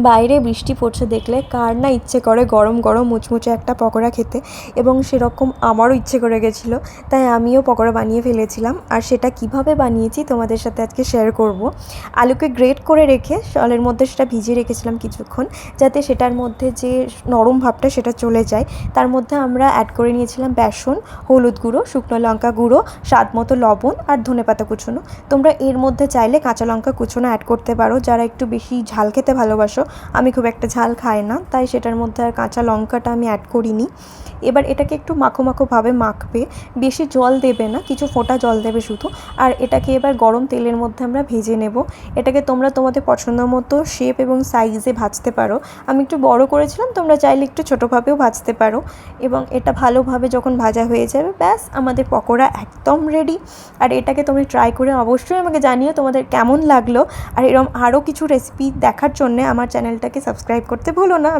বাইরে বৃষ্টি পড়ছে দেখলে কার না ইচ্ছে করে গরম গরম মুচমুচে একটা পকোড়া খেতে, এবং সেরকম আমারও ইচ্ছে করে গেছিলো। তাই আমিও পকোড়া বানিয়ে ফেলেছিলাম, আর সেটা কিভাবে বানিয়েছি তোমাদের সাথে আজকে শেয়ার করব। আলুকে গ্রেট করে রেখে জলের মধ্যে সেটা ভিজিয়ে রেখেছিলাম কিছুক্ষণ, যাতে সেটার মধ্যে যে নরম ভাবটা সেটা চলে যায়। তার মধ্যে আমরা অ্যাড করে নিয়েছিলাম বেসন, হলুদ গুঁড়ো, শুকনো লঙ্কা গুঁড়ো, স্বাদ মতো লবণ আর ধনেপাতা কুচোনো। তোমরা এর মধ্যে চাইলে কাঁচা লঙ্কা কুচোনো অ্যাড করতে পারো, যারা একটু বেশি ঝাল খেতে ভালোবাসো। আমি খুব একটা ঝাল খাই না, তাই সেটার মধ্যে আর কাঁচা লঙ্কাটা আমি অ্যাড করিনি। এবার এটাকে একটু মাখো মাখোভাবে মাখবে, বেশি জল দেবে না, কিছু ফোঁটা জল দেবে শুধু। আর এটাকে এবার গরম তেলের মধ্যে আমরা ভেজে নেব। এটাকে তোমরা তোমাদের পছন্দ মতো শেপ এবং সাইজে ভাজতে পারো। আমি একটু বড় করেছিলাম, তোমরা চাইলে একটু ছোটোভাবেও ভাজতে পারো। এবং এটা ভালোভাবে যখন ভাজা হয়ে যাবে, ব্যাস আমাদের পকোড়া একদম রেডি। আর এটাকে তোমরা ট্রাই করে অবশ্যই আমাকে জানিও তোমাদের কেমন লাগলো। আর এরকম আরও কিছু রেসিপি দেখার জন্যে আমার চ্যানেলটাকে সাবস্ক্রাইব করতে ভুলো না।